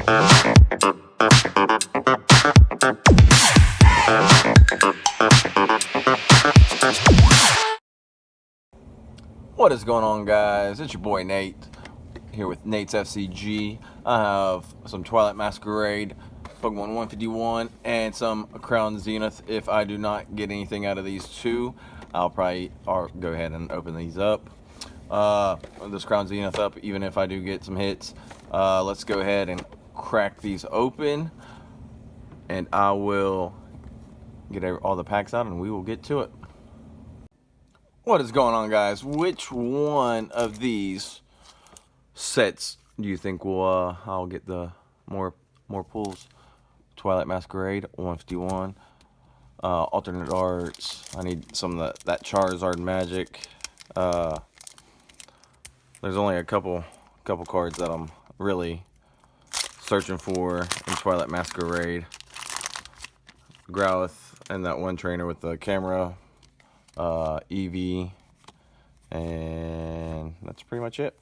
What is going on, guys? It's your boy Nate here with Nate's FCG. I have some Twilight Masquerade, Pokemon 151, and some Crown Zenith. If I do not get anything out of these two, I'll probably go ahead and open these up. This Crown Zenith up, even if I do get some hits. Let's go ahead and crack these open, and I will get all the packs out and we will get to it. What is going on, guys? Which one of these sets do you think will I'll get the more pulls? Twilight Masquerade 151, alternate arts. I need some of that Charizard magic. There's only a couple cards that I'm really searching for in Twilight Masquerade. Growlithe and that one trainer with the camera. Eevee, and that's pretty much it.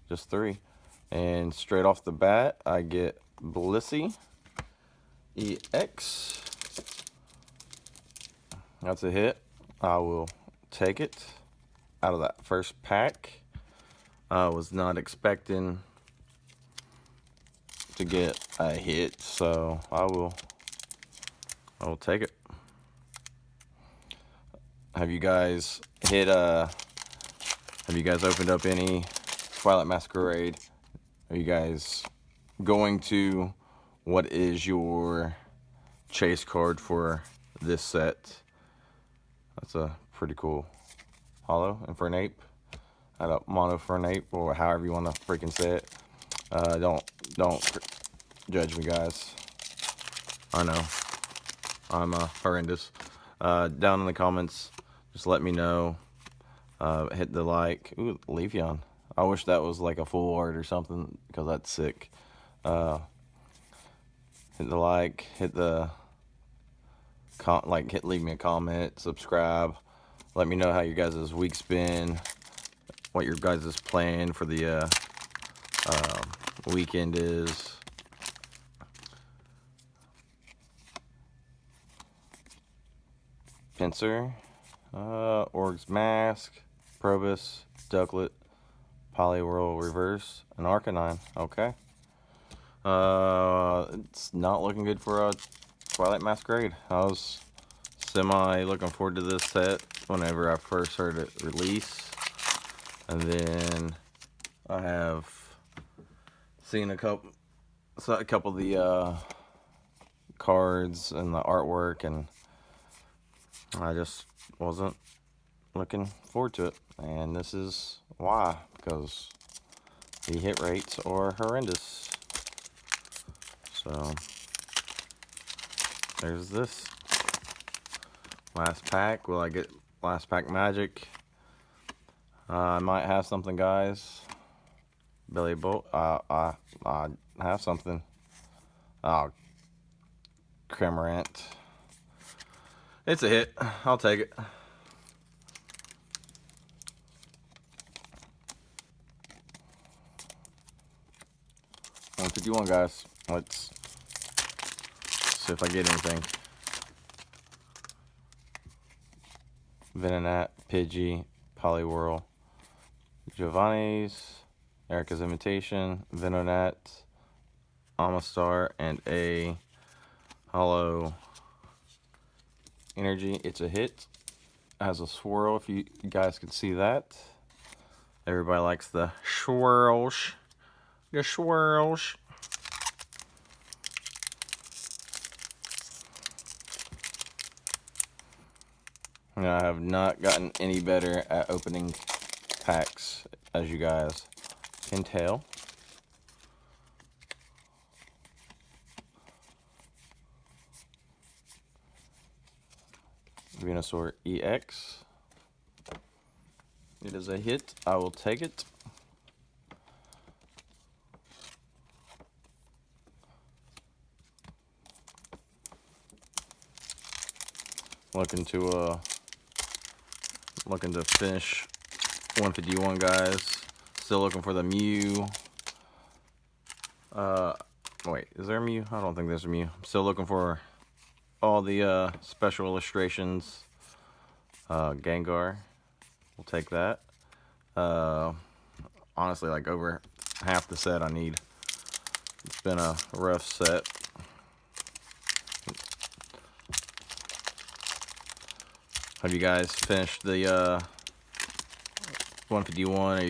Just 3. And straight off the bat, I get Blissey EX. That's a hit. I will take it out of that first pack. I was not expecting to get a hit, so I will take it. Have you guys have you guys opened up any Twilight Masquerade? Are you guys going to, what is your chase card for this set? That's a pretty cool holo Infernape. I don't Monofernape, or however you want to freaking say it. Don't judge me, guys. I know I'm horrendous. Down in the comments, just let me know. Hit the like. Ooh, Leafeon. I wish that was like a full art or something, because that's sick. Hit the like. Hit the leave me a comment. Subscribe. Let me know how your guys' week's been. What your guys' plan for the weekend is. Pinsir, Org's Mask, Probus, Ducklet, Poliwhirl Reverse, and Arcanine. Okay. It's not looking good for Twilight Masquerade. I was semi looking forward to this set whenever I first heard it release. And then I have seen a couple of the cards and the artwork, and I just wasn't looking forward to it, and this is why, because the hit rates are horrendous. So there's this last pack. Will I get last pack magic? I might have something, guys. Billy Bolt. I have something. Oh, Cramorant. It's a hit. I'll take it. $151, guys. Let's see if I get anything. Venonat, Pidgey, Poliwhirl, Giovanni's, Erica's Imitation, Venonat, Amistar, and a holo Energy. It's a hit. It has a swirl, if you guys can see that. Everybody likes the swirls. The swirls. And I have not gotten any better at opening packs, as you guys can tell. Venusaur EX. It is a hit. I will take it. Looking to finish 151, guys. Still looking for the Mew. Wait, is there a Mew? I don't think there's a Mew. I'm still looking for all the special illustrations. Gengar, we'll take that. Honestly, like over half the set I need. It's been a rough set. Have you guys finished the 151? Did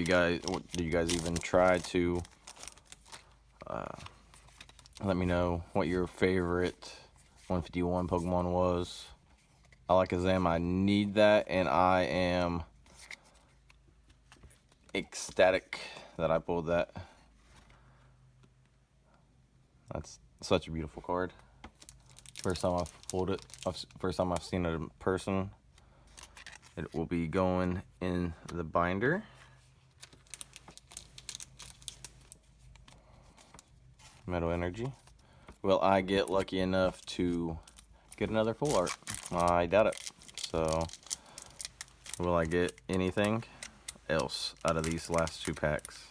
you guys even try to let me know what your favorite 151 Pokemon was? Alakazam, I need that, and I am ecstatic that I pulled that. That's such a beautiful card. First time I've pulled it, first time I've seen it in person. It will be going in the binder. Metal Energy. Will I get lucky enough to get another full art? I doubt it. So, will I get anything else out of these last 2 packs?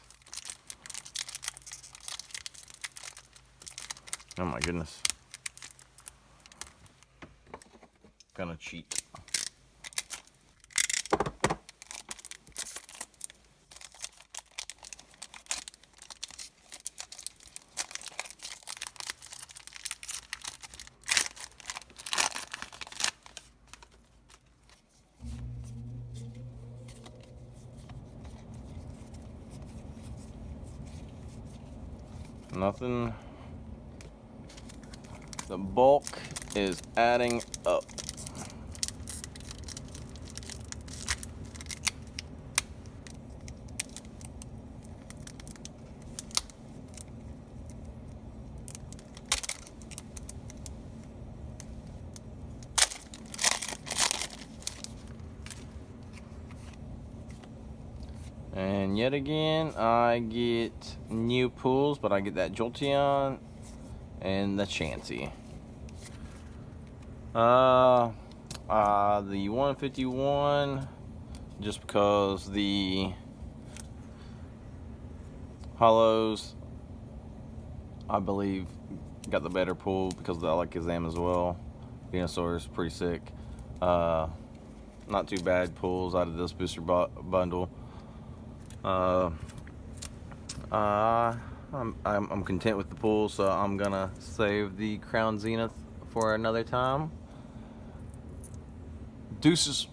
Oh my goodness. Gonna cheat. Nothing. The bulk is adding up. And yet again, I get new pulls, but I get that Jolteon and the Chansey. The 151, just because the hollows, I believe, got the better pull because I like Alakazam as well. Venusaur is pretty sick. Not too bad pulls out of this booster bundle. I'm content with the pool, so I'm gonna save the Crown Zenith for another time. Deuces.